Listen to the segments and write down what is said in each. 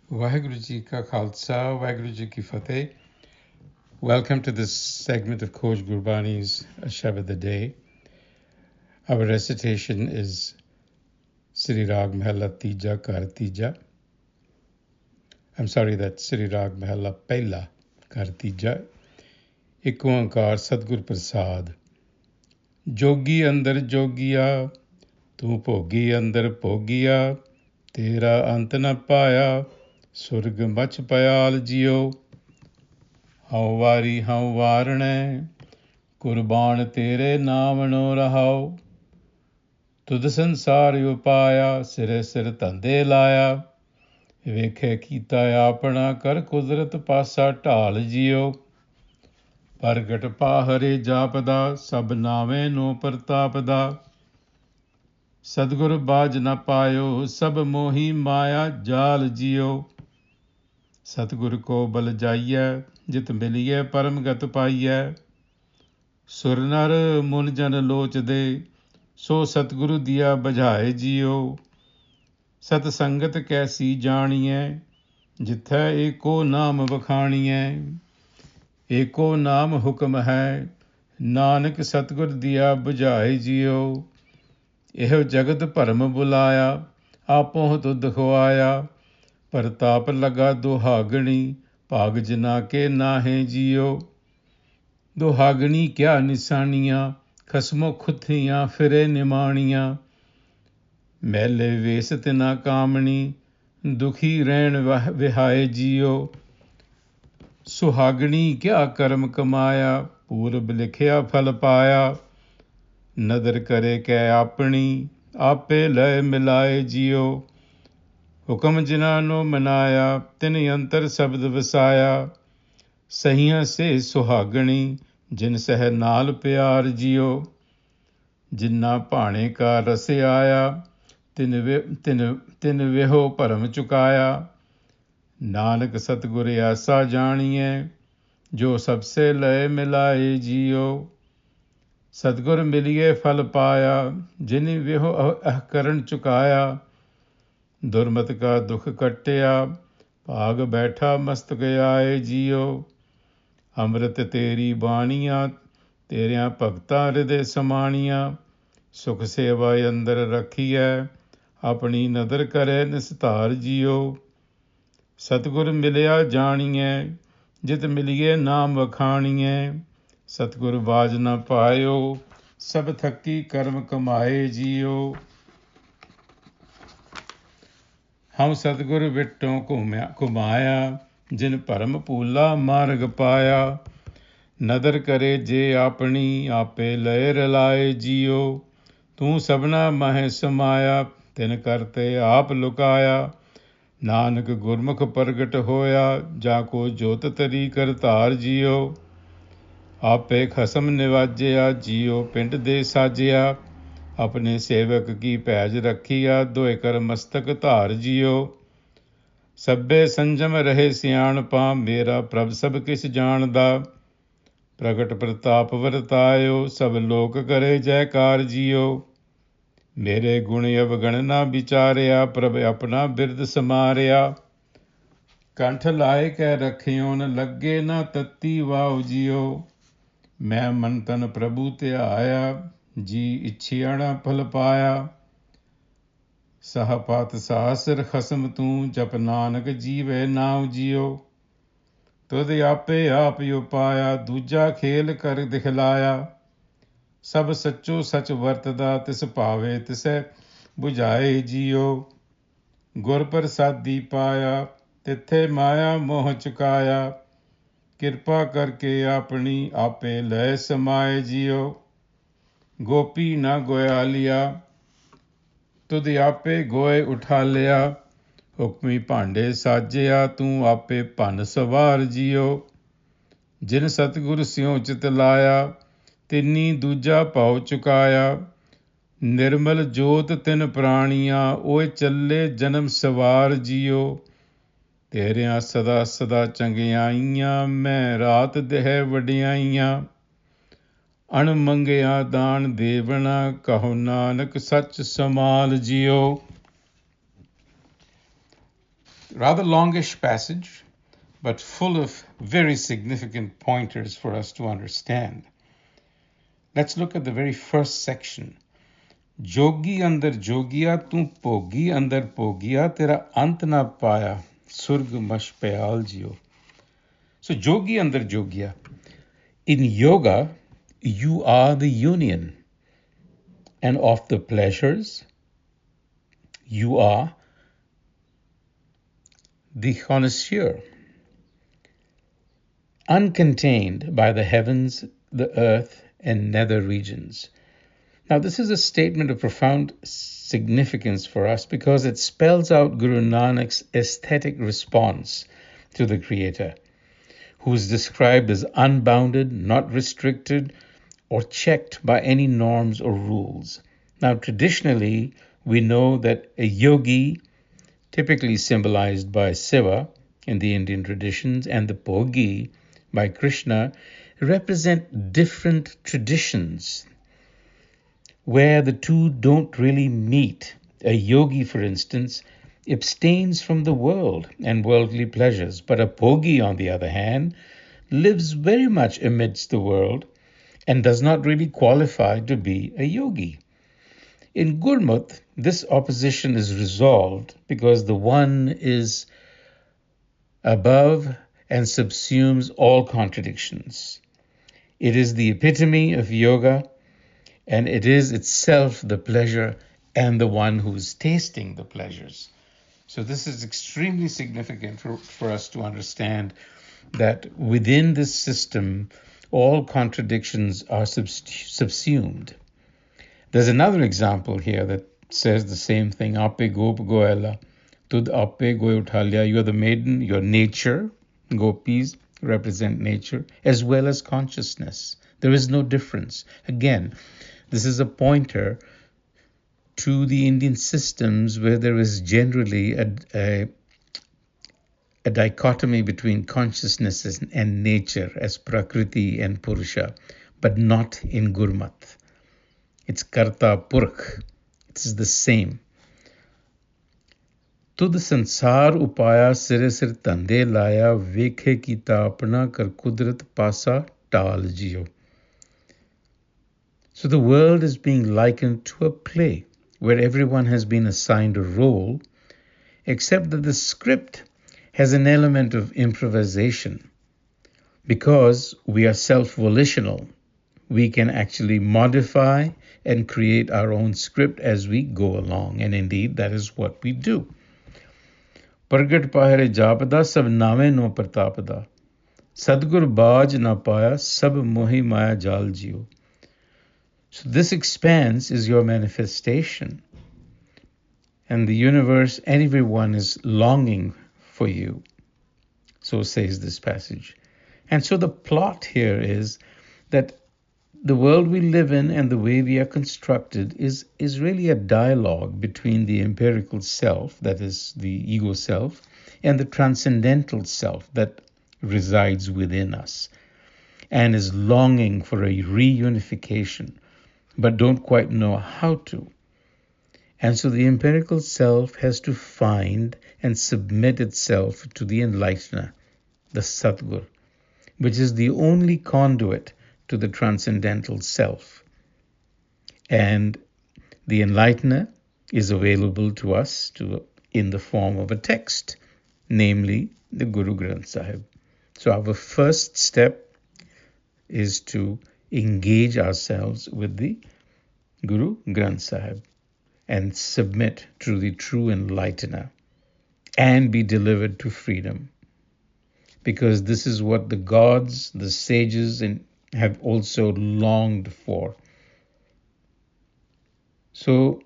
Waheguru Ji Ka Khalsa, Waheguru Ji Ki Fateh. Welcome to this segment of Coach Gurbani's a-sabad-a-day. Our recitation is Sri Rag Mahalla Tija Kar Tija. I'm sorry, that's Sri Rag Mahalla Pehla Kar Tija. Ek Oankar Sadgur Prasad. Jogi Andar Jogiya, Tu Bhogi Andar Bhogiya, Tera Ant Na Paya, Surg Mach Payal Jiyo. ਹਉ ਵਾਰੀ ਹਉ ਵਾਰਣੈ ਕੁਰਬਾਨ ਤੇਰੇ ਨਾਮ ਨੋ ਰਹਾਉ ਤੁਧ ਸੰਸਾਰ ਉਪਾਇਆ ਸਿਰੇ ਸਿਰ ਧੰਦੇ ਲਾਇਆ ਵੇਖੇ ਕੀਤਾ ਆਪਣਾ ਕਰ ਕੁਦਰਤ ਪਾਸਾ ਢਾਲ ਜਿਉ ਪ੍ਰਗਟ ਪਾਹਰੇ ਜਾਪਦਾ ਸਭ ਨਾਵੇਂ ਨੋ ਪ੍ਰਤਾਪਦਾ ਸਤਿਗੁਰ ਬਾਜ ਨ ਪਾਇਓ ਸਭ ਮੋਹੀ ਮਾਇਆ ਜਾਲ ਜਿਉ ਸਤਿਗੁਰ ਕੋ ਬਲ ਜਾਈਐ ਜਿਤ ਮਿਲੀਐ ਪਰਮ ਗਤ ਪਾਈਐ ਸੁਰ ਨਰ ਮੁਨ ਜਨ ਲੋਚਦੇ ਸੋ ਸਤਿਗੁਰੂ ਦੀਆ ਬਝਾਏ ਜੀਓ ਸਤ ਸੰਗਤ ਕੈਸੀ ਜਾਣੀਐ ਜਿਥੈ ਏਕੋ ਨਾਮ ਵਖਾਣੀਐ ਏਕੋ ਨਾਮ ਹੁਕਮ ਹੈ ਨਾਨਕ ਸਤਿਗੁਰ ਦੀਆ ਬੁਝਾਏ ਜੀਓ ਇਹੋ ਜਗਤ ਭਰਮ ਬੁਲਾਇਆ ਆਪੋ ਤੁਧ ਖੁਆਇਆ ਪ੍ਰਤਾਪ ਲਗਾ ਦੁਹਾਗਣੀ ਭਾਗ ਜਿਨਾ ਕੇ ਨਾਹੇ ਜੀਓ ਦੁਹਾਗਣੀ ਕਿਆ ਨਿਸ਼ਾਨੀਆਂ ਖਸਮੋ ਖੁੱਥੀਆਂ ਫਿਰੇ ਨਿਮਾਣੀਆਂ ਮੈਲੇ ਵੇਸ ਤਿਨਾ ਕਾਮਣੀ ਦੁਖੀ ਰਹਿਣ ਵਿਹਾਏ ਜੀਓ ਸੁਹਾਗਣੀ ਕਿਆ ਕਰਮ ਕਮਾਇਆ ਪੂਰਬ ਲਿਖਿਆ ਫਲ ਪਾਇਆ ਨਦਰ ਕਰੇ ਕੈ ਆਪਣੀ ਆਪੇ ਲੈ ਮਿਲਾਏ ਜੀਓ ਹੁਕਮ ਜਿਨ੍ਹਾਂ ਨੂੰ ਮਨਾਇਆ ਤਿਨ ਅੰਤਰ ਸ਼ਬਦ ਵਸਾਇਆ ਸਹੀਆਂ ਸੇ ਸੁਹਾਗਣੀ ਜਿਨ ਸਹਿ ਨਾਲ ਪਿਆਰ ਜਿਉ ਜਿਨ੍ਹਾਂ ਭਾਣੇ ਕਾ ਰਸ ਆਇਆ ਤਿਨ ਵਿਹੋ ਭਰਮ ਚੁਕਾਇਆ ਨਾਨਕ ਸਤਿਗੁਰ ਐਸਾ ਜਾਣੀਐ ਜੋ ਸਭ ਸੇ ਲਏ ਮਿਲਾਏ ਜਿਉ ਸਤਿਗੁਰ ਮਿਲੀਏ ਫਲ ਪਾਇਆ ਜਿਨ ਵਿਹੋ ਅਹਕਰਨ ਚੁਕਾਇਆ ਦੁਰਮਤ ਕਾ ਦੁਖ ਕੱਟਿਆ ਭਾਗ ਬੈਠਾ ਮਸਤਕ ਆਏ ਜੀਓ ਅੰਮ੍ਰਿਤ ਤੇਰੀ ਬਾਣੀਆਂ ਤੇਰਿਆਂ ਭਗਤਾਂ ਹਿਰਦੇ ਸਮਾਣੀਆਂ ਸੁਖ ਸੇਵਾ ਅੰਦਰ ਰੱਖੀਐ ਆਪਣੀ ਨਦਰ ਕਰੇ ਨਿਸਤਾਰ ਜੀਓ ਸਤਿਗੁਰ ਮਿਲਿਆ ਜਾਣੀਐ ਜਿਤ ਮਿਲੀਏ ਨਾਮ ਵਖਾਣੀਐ ਸਤਿਗੁਰ ਬਾਜ ਨ ਪਾਇਓ ਸਭ ਥੱਕੀ ਕਰਮ ਕਮਾਏ ਜੀਓ ਹਮ ਸਤਿਗੁਰ ਵਿਟੋਂ ਘੁਮਾਇਆ ਜਿਨ ਭਰਮ ਭੂਲਾ ਮਾਰਗ ਪਾਇਆ ਨਦਰ ਕਰੇ ਜੇ ਆਪਣੀ ਆਪੇ ਲਏ ਰਲਾਏ ਜੀਓ ਤੂੰ ਸਭਨਾ ਮਹਿ ਸਮਾਇਆ ਤਿਨ ਕਰਤੇ ਆਪ ਲੁਕਾਇਆ ਨਾਨਕ ਗੁਰਮੁਖ ਪ੍ਰਗਟ ਹੋਇਆ ਜਾ ਕੋ ਜੋਤ ਤਰੀ ਕਰਤਾਰ ਜੀਓ ਆਪੇ ਖਸਮ ਨਿਵਾਜਿਆ ਜੀਓ ਪਿੰਡ ਦੇ ਸਾਜਿਆ ਆਪਣੇ ਸੇਵਕ ਕੀ ਭੈਜ ਰੱਖੀਆ ਦੋਇ ਕਰ ਮਸਤਕ ਧਾਰ ਜੀਓ ਸਭੇ ਸੰਜਮ ਰਹੇ ਸਿਆਣਪਾ ਮੇਰਾ ਪ੍ਰਭ ਸਭ ਕਿਛ ਜਾਣਦਾ ਪ੍ਰਗਟ ਪ੍ਰਤਾਪ ਵਰਤਾਇਓ ਸਭ ਲੋਕ ਕਰੇ ਜੈਕਾਰ ਜੀਓ ਮੇਰੇ ਗੁਣ ਅਵਗਣ ਨਾ ਵਿਚਾਰਿਆ ਪ੍ਰਭ ਆਪਣਾ ਬਿਰਦ ਸਮਾਰਿਆ ਕੰਠ ਲਾਏ ਕੈ ਰੱਖਿਓਨ ਲੱਗੇ ਨਾ ਤੱਤੀ ਵਾਉ ਜੀਓ ਮੈਂ ਮਨ ਤਨ ਪ੍ਰਭੂ ਧਿਆਇਆ ਜੀ ਇੱਛਿਆਣਾ ਫਲ ਪਾਇਆ ਸਹਪਤ ਸਾਸਰ ਖਸਮ ਤੂੰ ਜਪ ਨਾਨਕ ਜੀਵੇ ਨਾਉ ਜੀਓ ਤੁਧ ਆਪੇ ਆਪ ਉਪਾਇਆ ਦੂਜਾ ਖੇਲ ਕਰ ਦਿਖਲਾਇਆ ਸਭ ਸੱਚੋ ਸੱਚ ਵਰਤਦਾ ਤਿਸ ਭਾਵੇ ਤਿਸੈ ਬੁਝਾਏ ਜੀਓ ਗੁਰ ਪ੍ਰਸਾਦੀ ਪਾਇਆ ਤਿੱਥੇ ਮਾਇਆ ਮੋਹ ਚੁਕਾਇਆ ਕਿਰਪਾ ਕਰਕੇ ਆਪਣੀ ਆਪੇ ਲੈ ਸਮਾਏ ਜੀਓ ਗੋਪੀ ਨਾ ਗੋਇਆ ਲਿਆ ਤੁਧ ਆਪੇ ਗੋਏ ਉਠਾ ਲਿਆ ਹੁਕਮੀ ਭਾਂਡੇ ਸਾਜਿਆ ਤੂੰ ਆਪੇ ਭੰਨ ਸਵਾਰ ਜੀਓ ਜਿਨ ਸਤਿਗੁਰ ਸਿਉ ਚਿਤ ਲਾਇਆ ਤਿੰਨੀ ਦੂਜਾ ਭਾਉ ਚੁਕਾਇਆ ਨਿਰਮਲ ਜੋਤ ਤਿਨ ਪ੍ਰਾਣੀਆਂ ਓਏ ਚੱਲੇ ਜਨਮ ਸਵਾਰ ਜੀਓ ਤੇਰਿਆਂ ਸਦਾ ਸਦਾ ਚੰਗਿਆਈਆਂ ਮੈਂ ਰਾਤ ਦੇਹ ਵਡਿਆਈਆਂ ਅਣ ਮੰਗਿਆ ਦਾਨ ਦੇਵਣਾ ਕਹੋ ਨਾਨਕ ਸੱਚ small JIO rather longish passage, but full of very significant pointers for us to understand. Let's look at the very first section. Jogi Andar Jogiya, tu Pogi Andar Pogiya, tera ant na paya, surg mash payal jiyo. So Jogi Andar Jogiya. In yoga, you are the union, and of the pleasures, you are the connoisseur, uncontained by the heavens, the earth, and nether regions. Now, this is a statement of profound significance for us because it spells out Guru Nanak's aesthetic response to the Creator, who is described as unbounded, not restricted, or checked by any norms or rules. Now, traditionally, we know that a yogi, typically symbolized by Shiva in the Indian traditions, and the Pogi by Krishna, represent different traditions where the two don't really meet. A yogi, for instance, abstains from the world and worldly pleasures, but a Pogi, on the other hand, lives very much amidst the world and does not really qualify to be a yogi. In Gurmat, this opposition is resolved because the one is above and subsumes all contradictions. It is the epitome of yoga, and it is itself the pleasure and the one who is tasting the pleasures. So this is extremely significant for us to understand that within this system, all contradictions are subsumed. There's another example here that says the same thing. Ape gop goela, tud ape goy uthalya. You are the maiden, your nature. Gopis represent nature as well as consciousness. There is no difference. Again, this is a pointer to the Indian systems where there is generally a dichotomy between consciousness and nature as Prakriti and Purusha, but not in Gurmat. It's Karta Purkh. It is the same. Tud sansar upaya sire sir tande laya vekhe ki tapna kar kudrat pasa tal jiyo. So the world is being likened to a play where everyone has been assigned a role, except that the script has an element of improvisation. Because we are self-volitional, we can actually modify and create our own script as we go along. And indeed, that is what we do. Pargat pahare japada sab name no pratapada. Sadgur baj na paya sab mohi maya jal jiyo. So this expanse is your manifestation. And the universe and everyone is longing for you. So says this passage. And so the plot here is that the world we live in and the way we are constructed is really a dialogue between the empirical self, that is the ego self, and the transcendental self that resides within us and is longing for a reunification, but don't quite know how to. And so the empirical self has to find and submit itself to the enlightener, the Satgur, which is the only conduit to the transcendental self. And the enlightener is available to us in the form of a text, namely the Guru Granth Sahib. So our first step is to engage ourselves with the Guru Granth Sahib and submit to the true enlightener and be delivered to freedom. Because this is what the gods, the sages, have also longed for. So,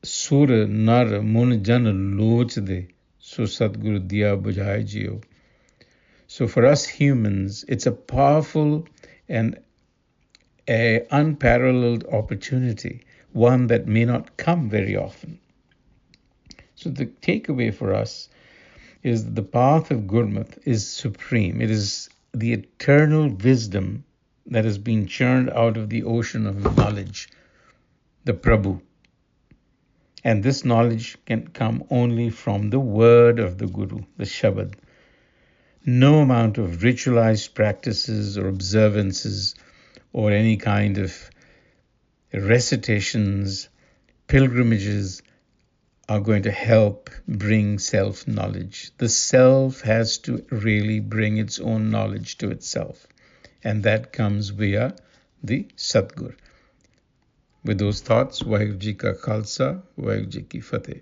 Sur Nar Mun Jan Loch De, so Satguru Diya Bujhai Jiyo. So for us humans, it's a powerful and an unparalleled opportunity, one that may not come very often. So the takeaway for us is that the path of Gurmat is supreme. It is the eternal wisdom that has been churned out of the ocean of knowledge, the Prabhu. And this knowledge can come only from the word of the Guru, the Shabad. No amount of ritualized practices or observances or any kind of recitations, pilgrimages are going to help bring self-knowledge. The self has to really bring its own knowledge to itself. And that comes via the Satgur. With those thoughts, Vaheguru Ji Ka Khalsa, Vaheguru Ji Ki Fateh.